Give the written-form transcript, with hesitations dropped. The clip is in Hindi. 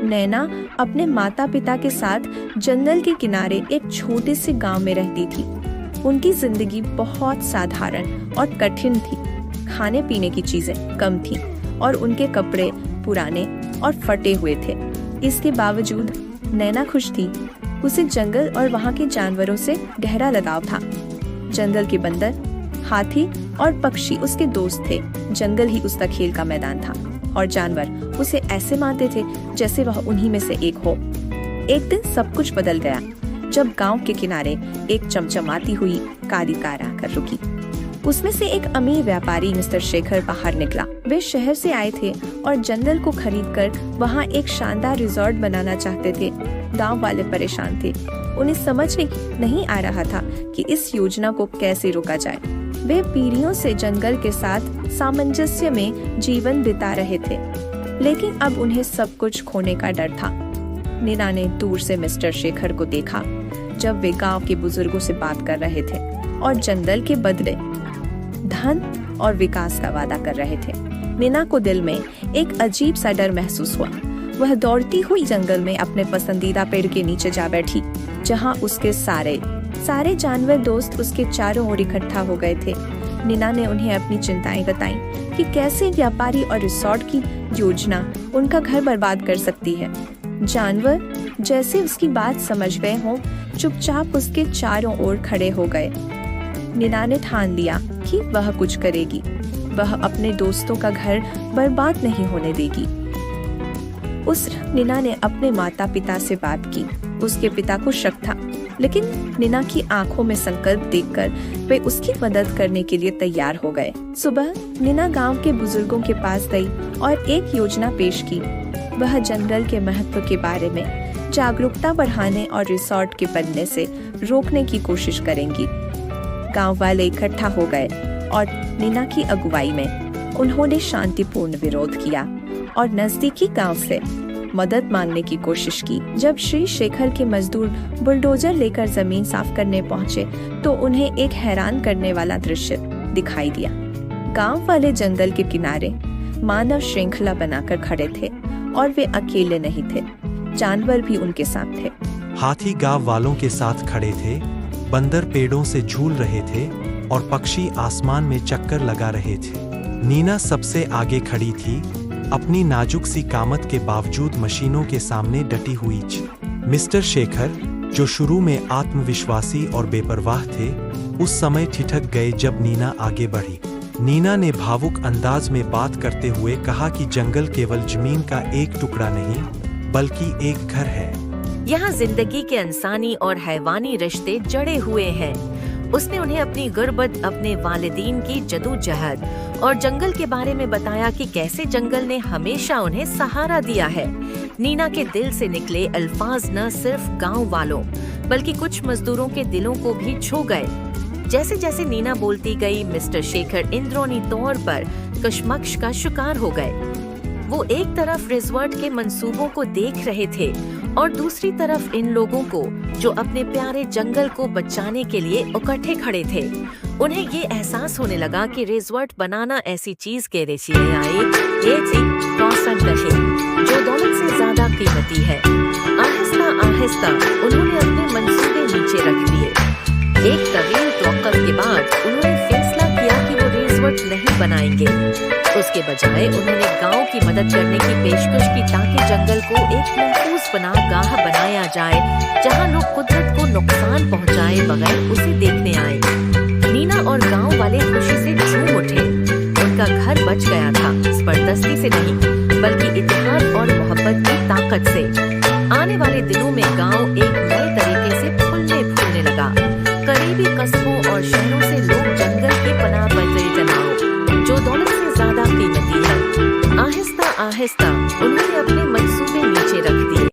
नैना अपने माता पिता के साथ जंगल के किनारे एक छोटे से गांव में रहती थी। उनकी जिंदगी बहुत साधारण और कठिन थी। खाने पीने की चीजें कम थीं और उनके कपड़े पुराने और फटे हुए थे। इसके बावजूद नैना खुश थी। उसे जंगल और वहाँ के जानवरों से गहरा लगाव था। जंगल के बंदर, हाथी और पक्षी उसके दोस्त थे। जंगल ही उसका खेल का मैदान था और जानवर उसे ऐसे मानते थे जैसे वह उन्हीं में से एक हो। एक दिन सब कुछ बदल गया जब गांव के किनारे एक चमचमाती हुई काली कार आकर रुकी। उसमें से एक अमीर व्यापारी मिस्टर शेखर बाहर निकला। वे शहर से आए थे और जंगल को खरीदकर वहां एक शानदार रिजॉर्ट बनाना चाहते थे। गांव वाले परेशान थे। उन्हें समझ नहीं आ रहा था कि इस योजना को कैसे रोका जाए। वे पीढ़ियों से जंगल के साथ सामंजस्य में जीवन बिता रहे थे, लेकिन अब उन्हें सब कुछ खोने का डर था। नीना ने दूर से मिस्टर शेखर को देखा जब वे गांव के बुजुर्गों से बात कर रहे थे और जंगल के बदले धन और विकास का वादा कर रहे थे। नीना को दिल में एक अजीब सा डर महसूस हुआ। वह दौड़ती हुई जंगल में अपने पसंदीदा पेड़ के नीचे जा बैठी, जहां उसके सारे जानवर दोस्त उसके चारों ओर इकट्ठा हो गए थे। नीना ने उन्हें अपनी चिंताएं बताई कि कैसे व्यापारी और रिसोर्ट की योजना उनका घर बर्बाद कर सकती है। जानवर जैसे उसकी बात समझ गए हों, चुपचाप उसके चारों ओर खड़े हो गए। नीना ने ठान लिया कि वह कुछ करेगी। वह अपने दोस्तों का घर बर्बाद नहीं होने देगी। नीना ने अपने माता पिता से बात की। उसके पिता को शक था, लेकिन नीना की आंखों में संकल्प देखकर वे उसकी मदद करने के लिए तैयार हो गए। सुबह नीना गांव के बुजुर्गों के पास गई और एक योजना पेश की। वह जंगल के महत्व के बारे में जागरूकता बढ़ाने और रिसोर्ट के बनने से रोकने की कोशिश करेंगी। गांव वाले इकट्ठा हो गए और नीना की अगुवाई में उन्होंने शांतिपूर्ण विरोध किया और नजदीकी गांव से मदद मांगने की कोशिश की। जब श्री शेखर के मजदूर बुलडोजर लेकर जमीन साफ करने पहुंचे तो उन्हें एक हैरान करने वाला दृश्य दिखाई दिया। गांव वाले जंगल के किनारे मानव श्रृंखला बनाकर खड़े थे और वे अकेले नहीं थे। जानवर भी उनके साथ थे। हाथी गांव वालों के साथ खड़े थे, बंदर पेड़ों से झूल रहे थे और पक्षी आसमान में चक्कर लगा रहे थे। नीना सबसे आगे खड़ी थी, अपनी नाजुक सी कामत के बावजूद मशीनों के सामने डटी हुई। मिस्टर शेखर, जो शुरू में आत्मविश्वासी और बेपरवाह थे, उस समय ठिठक गए जब नीना आगे बढ़ी। नीना ने भावुक अंदाज में बात करते हुए कहा कि जंगल केवल जमीन का एक टुकड़ा नहीं, बल्कि एक घर है। यहाँ जिंदगी के इंसानी और हैवानी रिश्ते जड़े हुए हैं। उसने उन्हें अपनी गुर्बत, अपने वालिदीन की जदोजहद और जंगल के बारे में बताया कि कैसे जंगल ने हमेशा उन्हें सहारा दिया है। नीना के दिल से निकले अल्फाज न सिर्फ गांव वालों बल्कि कुछ मजदूरों के दिलों को भी छू गए। जैसे जैसे नीना बोलती गई, मिस्टर शेखर इंद्रोनी तौर पर कशमकश का शिकार हो गए। वो एक तरफ रिजॉर्ट के मंसूबों को देख रहे थे और दूसरी तरफ इन लोगों को जो अपने प्यारे जंगल को बचाने के लिए इकट्ठे खड़े थे। उन्हें ये एहसास होने लगा कि रिजॉर्ट बनाना ऐसी चीज के रेसिले आई, ये थी रोशन रहे, जो दौलत से ज्यादा कीमती है। आहिस्ता आहिस्ता उन्होंने अपने मंसूबे नीचे रख दिए। एक तवील तवक्कुफ के बाद उन्होंने फैसला किया कि वो रिजॉर्ट नहीं बनाएंगे। उसके बजाय उन्होंने गांव की मदद करने की पेशकश की ताकि जंगल को एक महफूज पनाहगाह बनाया जाए, जहां लोग कुदरत को नुकसान पहुंचाए बगैर उसे देखने आए। नीना और गांव वाले खुशी से झूम उठे। उनका घर बच गया था, जबरदस्ती से नहीं बल्कि इत्तेहाद और मोहब्बत की ताकत से। आने वाले दिनों में गांव एक नए तरीके से फूलने फूलने लगा। करीबी कस्बों और शहरों से लोग जंगल की पनाह बदले जनाओ, जो दौलत से ज्यादा कीमती है। आहिस्ता आहिस्ता उन्होंने अपने मंसूबे नीचे रख दिए।